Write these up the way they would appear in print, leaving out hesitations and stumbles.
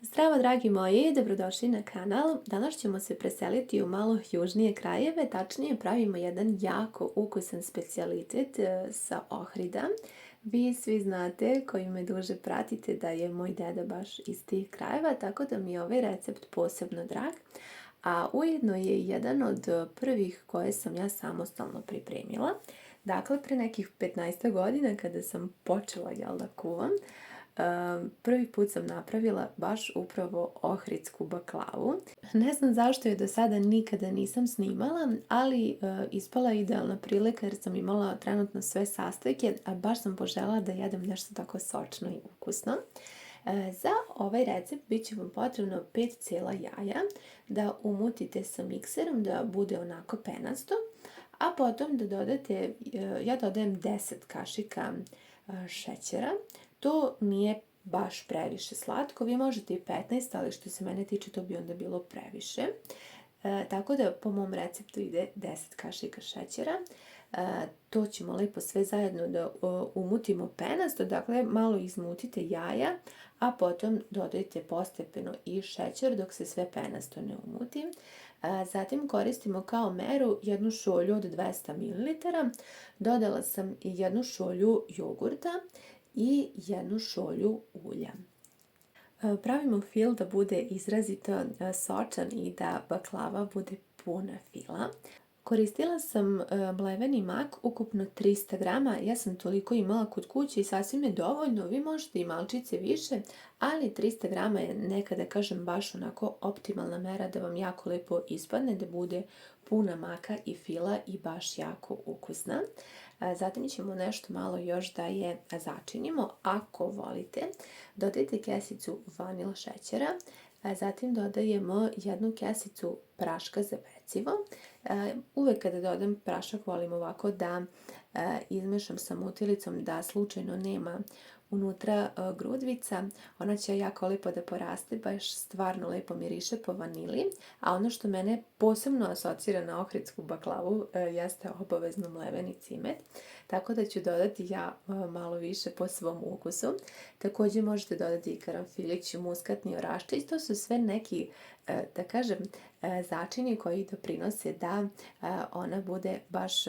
Zdravo dragi moji, dobrodošli na kanal. Danas ćemo se preseliti u malo južnije krajeve, tačnije pravimo jedan jako ukusan specijalitet sa Ohrida. Vi svi znate koji me duže pratite da je moj deda baš iz tih krajeva, tako da mi je ovaj recept posebno drag. A ujedno je jedan od prvih koje sam ja samostalno pripremila. Dakle, pre nekih 15 godina kada sam počela da kuvam, prvi put sam napravila baš upravo ohridsku baklavu. Ne znam zašto je do sada nikada nisam snimala, ali ispala je idealna prilika jer sam imala trenutno sve sastojke, a baš sam poželjela da jedem nešto tako sočno i ukusno. Za ovaj recept bit će vam potrebno 5 cijela jaja, da umutite sa mikserom da bude onako penasto, a potom da dodate, ja dodajem 10 kašika šećera. To nije baš previše slatko, vi možete i 15, ali što se mene tiče to bi onda bilo previše. Tako da po mom receptu ide 10 kašika šećera. To ćemo lepo sve zajedno da umutimo penasto, dakle malo izmutite jaja, a potom dodajte postepeno i šećer dok se sve penasto ne umuti. Zatim koristimo kao meru jednu šolju od 200 ml, dodala sam i jednu šolju jogurta i jednu šolju ulja. Pravimo fil da bude izrazito sočan i da baklava bude puna fila. Koristila sam mleveni mak, ukupno 300 grama, ja sam toliko imala kod kuće i sasvim je dovoljno, vi možete i malčice više, ali 300 grama je nekada, kažem, baš onako optimalna mera da vam jako lepo ispadne, da bude puna maka i fila i baš jako ukusna. Zatim ćemo nešto malo još da je začinimo. Ako volite, dodajte kesicu vanil šećera, zatim dodajemo jednu kesicu praška za pecivo. Uvek kada dodam prašak volim ovako da izmešam sa mutilicom da slučajno nema unutra grudvica. Ona će jako lepo da poraste, baš stvarno lepo miriše po vanili. A ono što mene posebno asocira na ohridsku baklavu jeste obavezno mleveni cimet. Tako da ću dodati ja malo više po svom ukusu. Također možete dodati i karanfilić, muskatni oraščić. To su sve neki, da kažem, začini koji doprinose da ona bude baš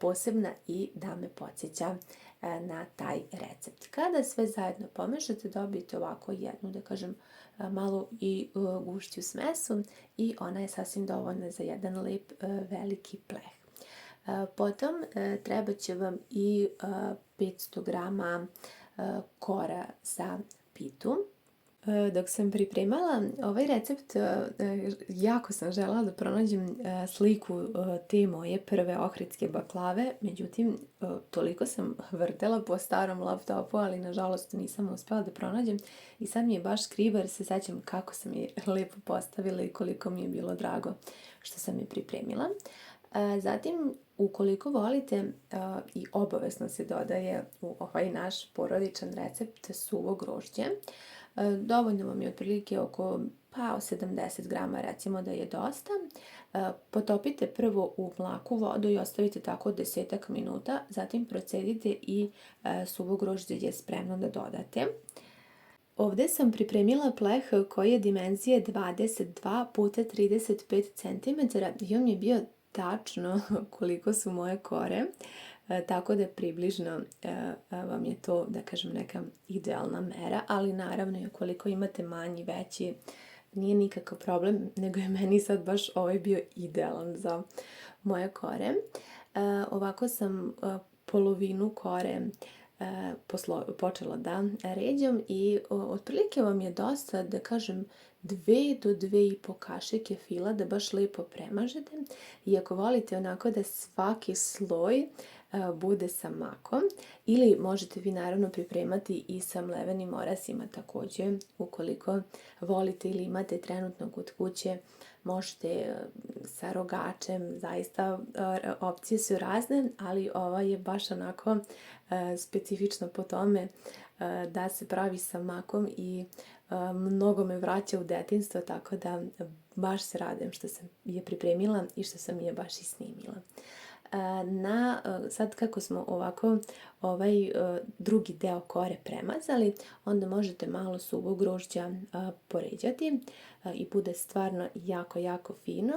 posebna i da me podsjeća na taj recept. Kada sve zajedno pomešate, dobijete ovako jednu, da kažem, malo i gušću smesu i ona je sasvim dovoljna za jedan lep veliki pleh. Potom treba će vam i 500 grama kora za pitu. Dok sam pripremala ovaj recept, jako sam željela da pronađem sliku te moje prve ohridske baklave, međutim, toliko sam vrtela po starom laptopu, ali nažalost nisam uspjela da pronađem i sad mi je baš krivo jer se sećam kako sam je lepo postavila i koliko mi je bilo drago što sam je pripremila. Zatim, ukoliko volite, i obavezno se dodaje u ovaj naš porodičan recept suvo grožđe. Dovoljno vam je otprilike oko 70 grama, recimo da je dosta. Potopite prvo u mlaku vodu i ostavite tako 10 minuta, zatim procedite i suvo grožđe je spremno da dodate. Ovdje sam pripremila pleh koji je dimenzije 22 puta 35 cm i on je bio tačno koliko su moje kore, tako da približno vam je to, da kažem, neka idealna mera, ali naravno i ukoliko imate manji, veći, nije nikakav problem, nego je meni sad baš ovaj bio idealan za moje kore. Ovako sam polovinu kore počela da ređam i otprilike vam je dosta, da kažem, 2 do 2,5 kašike fila da baš lepo premažete i ako volite onako da svaki sloj bude sa makom ili možete vi naravno pripremati i sa mlevenim orasima također ukoliko volite ili imate trenutno kod kuće, možete sa rogačem, zaista opcije su razne, ali ova je baš onako specifična po tome da se pravi sa makom i mnogo me vraća u detinjstvo, tako da baš se radujem što sam je pripremila i što sam je baš i snimila. Sad kako smo ovako ovaj drugi deo kore premazali, onda možete malo suvog grožđa poređati i bude stvarno jako, jako fino.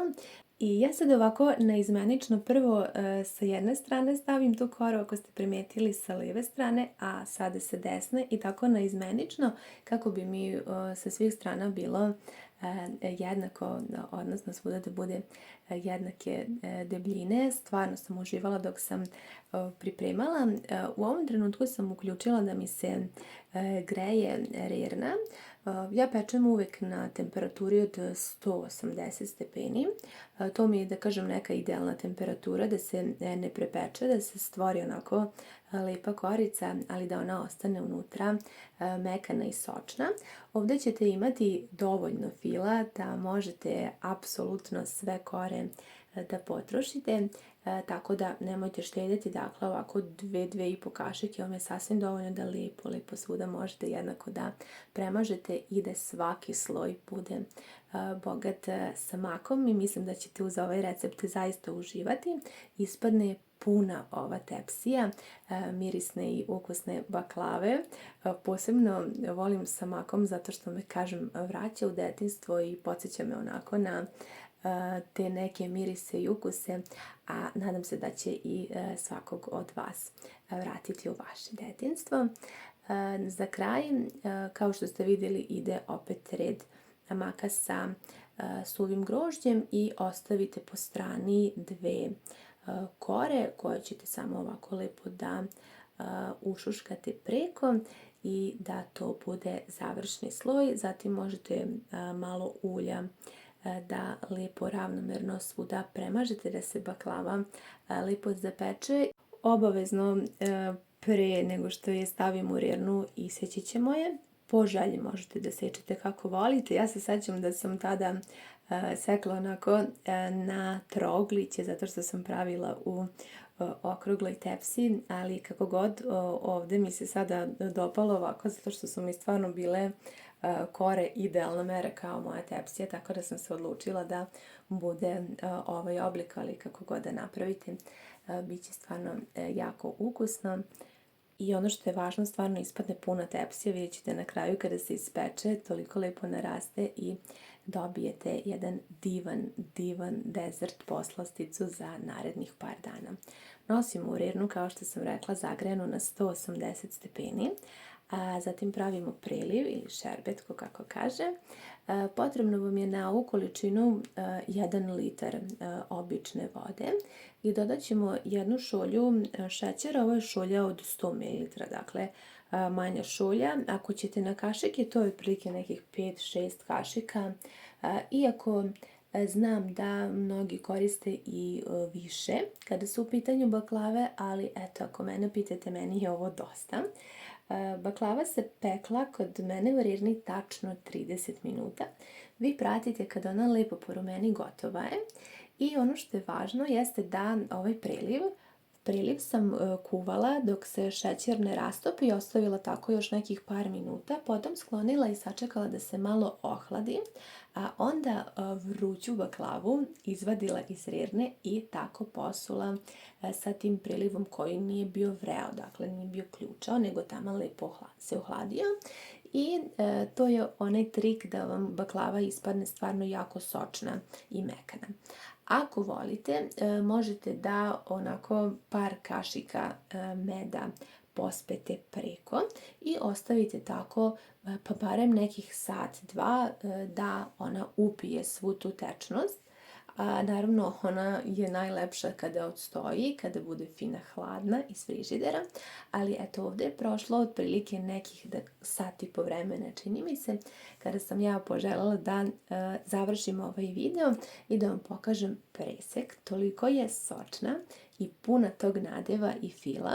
I ja sad ovako naizmenično prvo sa jedne strane stavim tu koru, ako ste primetili, sa lijeve strane, a sada sa desne, i tako naizmenično kako bi mi sa svih strana bilo jednako, odnosno svuda da bude jednake debljine. Stvarno sam uživala dok sam pripremala. U ovom trenutku sam uključila da mi se greje rerna. Ja pečem uvek na temperaturi od 180 stepeni. To mi je, da kažem, neka idealna temperatura, da se ne prepeče, da se stvori onako lepa korica, ali da ona ostane unutra mekana i sočna. Ovdje ćete imati dovoljno fila da možete apsolutno sve kore da potrošite, tako da nemojte štedjeti, dakle ovako 2,5 kašike vam je sasvim dovoljno da lepo svuda možete jednako da premažete i da svaki sloj bude bogat sa makom, i mislim da ćete uz ovaj recept zaista uživati. Ispadne puna ova tepsija mirisne i ukusne baklave. Posebno volim sa makom zato što me, kažem, vraća u detinjstvo i podsjeća me onako na te neke mirise i ukuse, a nadam se da će i svakog od vas vratiti u vaše detinjstvo. Za kraj, kao što ste vidjeli, ide opet red maka sa suvim grožđem i ostavite po strani dve kore koje ćete samo ovako lepo da ušuškate preko i da to bude završni sloj. Zatim možete malo ulja da lepo ravnomerno svuda premažete, da se baklava lepo zapeče. Obavezno pre nego što je stavimo u rernu iseći ćemo je. Po želji možete da sečete kako volite. Ja se sećam da sam tada sekla onako na trogliće, zato što sam pravila u okrugloj tepsi, ali kako god, ovdje mi se sada dopalo ovako, zato što su mi stvarno bile kore idealna mera kao moja tepsija, tako da sam se odlučila da bude ovaj oblik, ali kako god da napravite, bit će stvarno jako ukusno. I ono što je važno, stvarno ispadne puna tepsija, vidjet ćete na kraju kada se ispeče, toliko lepo naraste i dobijete jedan divan dezert poslasticu za narednih par dana. Nosimo u rernu, kao što sam rekla, zagrejanu na 180 stepeni, a zatim pravimo preliv ili šerbet, kako kaže. Potrebno vam je na ovu količinu 1 litar obične vode i dodat ćemo 1 šolju šećera. Ovo je šolja od 100 ml, dakle manja šolja. Ako ćete na kašike, to je otprilike nekih 5-6 kašika, iako znam da mnogi koriste i više kada su u pitanju baklave, ali eto, ako mene pitate, meni je ovo dosta. Baklava se pekla kod mene u rerni tačno 30 minuta. Vi pratite kada ona lepo porumeni, gotova je. I ono što je važno jeste da ovaj preliv sam kuvala dok se šećer ne rastopi i ostavila tako još nekih par minuta. Potom sklonila i sačekala da se malo ohladi, a onda vruću baklavu izvadila iz rerne i tako posula sa tim prelivom koji nije bio vreo, dakle nije bio ključao, nego taman lepo se ohladio. I to je onaj trik da vam baklava ispadne stvarno jako sočna i mekana. Ako volite, možete da onako par kašika meda pospete preko i ostavite tako pa barem nekih sat, dva, da ona upije svu tu tečnost. Naravno, ona je najlepša kada odstoji, kada bude fina hladna iz frižidera, ali eto, ovdje je prošlo otprilike nekih sat i po vremena, čini mi se, kada sam ja poželjela da završim ovaj video i da vam pokažem presek. Toliko je sočna i puna tog nadeva i fila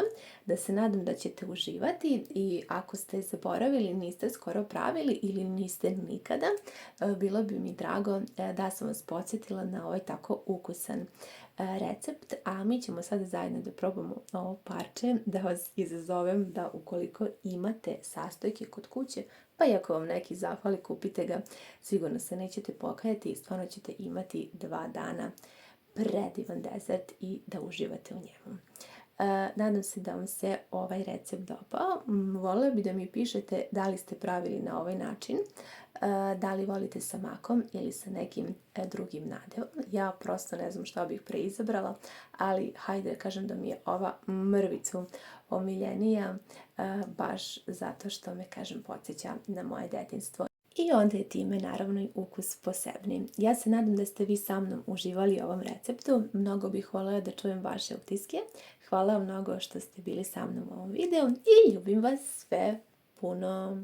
da se nadam da ćete uživati. I ako ste zaboravili, niste skoro pravili ili niste nikada, bilo bi mi drago da sam vas podsjetila na ovaj tako ukusan recept. A mi ćemo sada zajedno da probamo ovo parče, da vas izazovem da ukoliko imate sastojke kod kuće, pa i ako vam neki zahvali, kupite ga, sigurno se nećete pokajati i stvarno ćete imati 2 dana predivan dezert i da uživate u njemu. Nadam se da vam se ovaj recept dopao. Voljela bi da mi pišete da li ste pravili na ovaj način, da li volite sa makom ili sa nekim drugim nadevom. Ja prosto ne znam što bih preizabrala, ali hajde da kažem da mi je ova mrvicu omiljenija, baš zato što me, kažem, podsjeća na moje detinjstvo. I onda je time naravno i ukus posebni. Ja se nadam da ste vi sa mnom uživali u ovom receptu. Mnogo bih voljela da čujem vaše utiske. Hvala vam mnogo što ste bili sa mnom u ovom videu i ljubim vas sve puno.